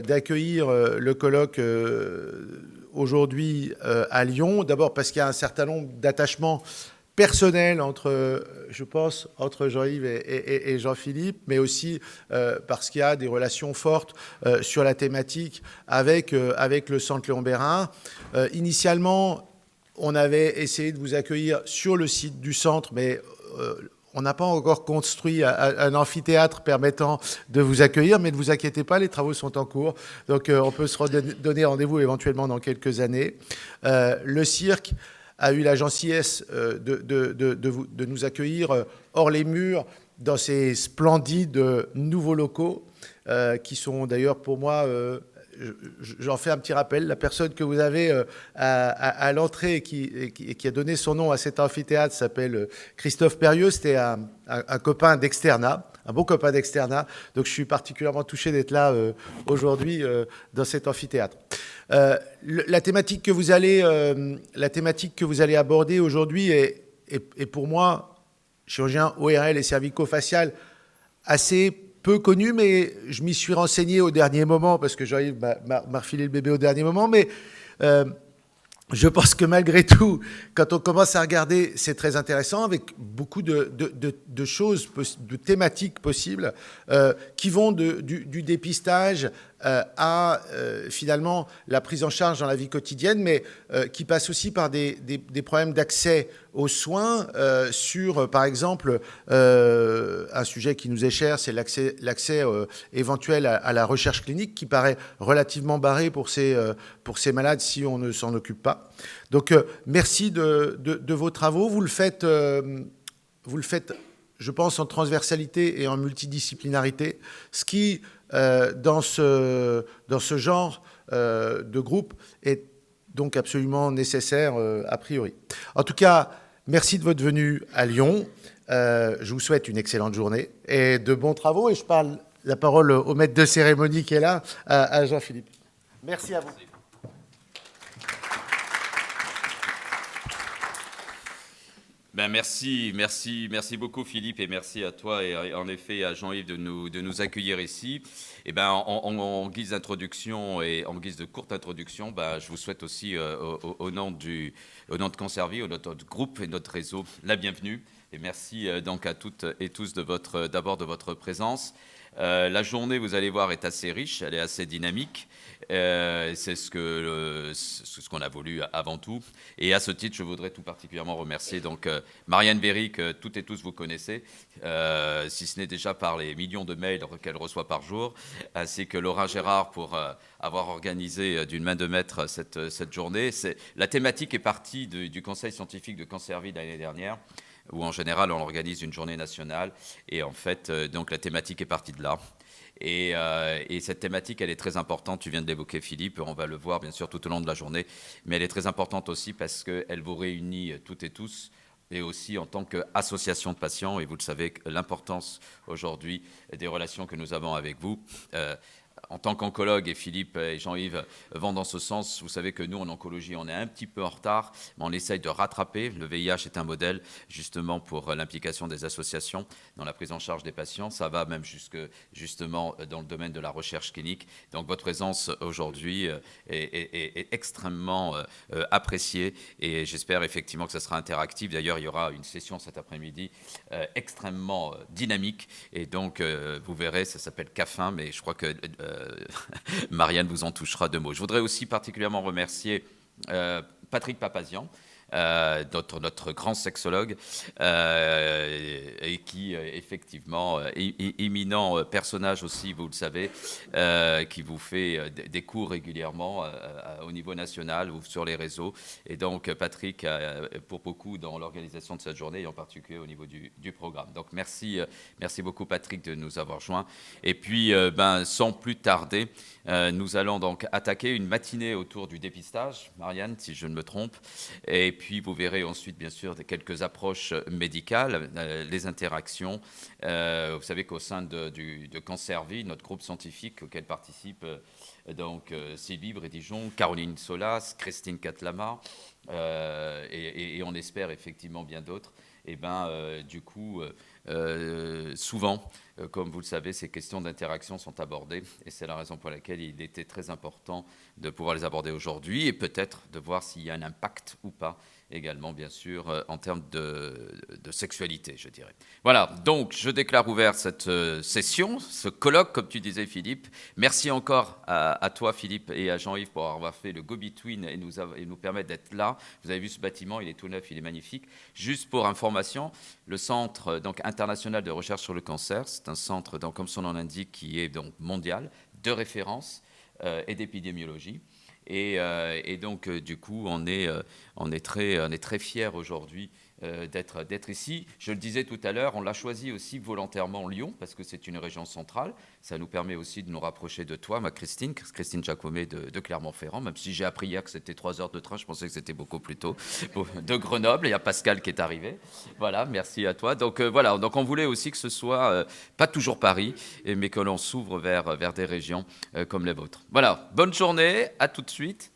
d'accueillir le colloque aujourd'hui à Lyon. D'abord parce qu'il y a un certain nombre d'attachements personnels je pense, entre Jean-Yves et Jean-Philippe, mais aussi parce qu'il y a des relations fortes sur la thématique avec le Centre Léon Bérard. Initialement, on avait essayé de vous accueillir sur le site du centre, mais on n'a pas encore construit un amphithéâtre permettant de vous accueillir, mais ne vous inquiétez pas, les travaux sont en cours. Donc on peut se donner rendez-vous éventuellement dans quelques années. Le cirque a eu la gentillesse de nous accueillir hors les murs dans ces splendides nouveaux locaux qui sont d'ailleurs pour moi... J'en fais un petit rappel. La personne que vous avez à l'entrée et qui a donné son nom à cet amphithéâtre s'appelle Christophe Perrieux. C'était un copain d'Externa, un bon copain d'Externa. Donc je suis particulièrement touché d'être là aujourd'hui dans cet amphithéâtre. La thématique que vous allez aborder aujourd'hui est pour moi, chirurgien ORL et cervico-facial, assez peu connu, mais je m'y suis renseigné au dernier moment, parce que Jean-Yves m'a refilé le bébé au dernier moment, mais je pense que malgré tout, quand on commence à regarder, c'est très intéressant, avec beaucoup de choses, de thématiques possibles, qui vont du dépistage à finalement la prise en charge dans la vie quotidienne, mais qui passe aussi par des problèmes d'accès aux soins sur, par exemple, un sujet qui nous est cher, c'est l'accès éventuel à la recherche clinique, qui paraît relativement barré pour ces malades si on ne s'en occupe pas. Donc, merci de vos travaux. Vous le faites, je pense, en transversalité et en multidisciplinarité, ce qui, dans ce genre de groupe, est donc absolument nécessaire a priori. En tout cas, merci de votre venue à Lyon. Je vous souhaite une excellente journée et de bons travaux. Et je parle la parole au maître de cérémonie qui est là, à Jean-Philippe. Merci à vous. Ben merci beaucoup Philippe, et merci à toi et en effet à Jean-Yves de nous accueillir ici. Et ben en guise d'introduction et en guise de courte introduction, je vous souhaite aussi au nom de Conservi, au nom de notre groupe et de notre réseau, la bienvenue. Et merci donc à toutes et tous d'abord de votre présence. La journée, vous allez voir, est assez riche, elle est assez dynamique. C'est ce qu'on a voulu avant tout. Et à ce titre, je voudrais tout particulièrement remercier donc Marianne Berry, que toutes et tous vous connaissez, si ce n'est déjà par les millions de mails qu'elle reçoit par jour, ainsi que Laura Gérard pour avoir organisé d'une main de maître cette journée. La thématique est partie du Conseil scientifique de Conservi l'année dernière, où en général on organise une journée nationale, et en fait donc la thématique est partie de là. Et cette thématique, elle est très importante, tu viens de l'évoquer Philippe, on va le voir bien sûr tout au long de la journée, mais elle est très importante aussi parce qu'elle vous réunit toutes et tous, et aussi en tant qu'association de patients, et vous le savez, l'importance aujourd'hui des relations que nous avons avec vous. En tant qu'oncologue, et Philippe et Jean-Yves vont dans ce sens, vous savez que nous, en oncologie, on est un petit peu en retard, mais on essaye de rattraper. Le VIH est un modèle, justement, pour l'implication des associations dans la prise en charge des patients. Ça va même justement, dans le domaine de la recherche clinique. Donc, votre présence aujourd'hui est extrêmement appréciée, et j'espère effectivement que ça sera interactif. D'ailleurs, il y aura une session cet après-midi extrêmement dynamique, et donc, vous verrez, ça s'appelle CAFIN, mais je crois que Marianne vous en touchera deux mots. Je voudrais aussi particulièrement remercier Patrick Papazian, notre grand sexologue, et qui, effectivement, éminent personnage aussi, vous le savez, qui vous fait des cours régulièrement au niveau national ou sur les réseaux. Et donc, Patrick, pour beaucoup dans l'organisation de cette journée, et en particulier au niveau du programme. Donc, merci beaucoup, Patrick, de nous avoir joints. Et puis, sans plus tarder, nous allons donc attaquer une matinée autour du dépistage, Marianne, si je ne me trompe. Et puis, vous verrez ensuite, bien sûr, quelques approches médicales, les interactions. Vous savez qu'au sein de Conservi, notre groupe scientifique auquel participent donc Sylvie Brédigeon, Caroline Solas, Christine Catlama, et on espère effectivement bien d'autres. Et du coup, souvent, comme vous le savez, ces questions d'interaction sont abordées et c'est la raison pour laquelle il était très important de pouvoir les aborder aujourd'hui et peut-être de voir s'il y a un impact ou pas également, bien sûr, en termes de sexualité, je dirais. Voilà, donc je déclare ouvert cette session, ce colloque, comme tu disais, Philippe. Merci encore à toi, Philippe, et à Jean-Yves pour avoir fait le go-between et nous permettre d'être là. Vous avez vu ce bâtiment, il est tout neuf, il est magnifique. Juste pour information, le Centre donc, international de recherche sur le cancer, c'est un centre, donc, comme son nom l'indique, qui est donc mondial, de référence et d'épidémiologie. Et donc, du coup, on est très fiers aujourd'hui d'être ici. Je le disais tout à l'heure, on l'a choisi aussi volontairement Lyon, parce que c'est une région centrale. Ça nous permet aussi de nous rapprocher de toi, ma Christine Jacomet de Clermont-Ferrand, même si j'ai appris hier que c'était 3 heures de train, je pensais que c'était beaucoup plus tôt. De Grenoble, il y a Pascal qui est arrivé. Voilà, merci à toi. Donc voilà, donc on voulait aussi que ce soit pas toujours Paris, mais que l'on s'ouvre vers des régions comme les vôtres. Voilà, bonne journée, à tout de suite.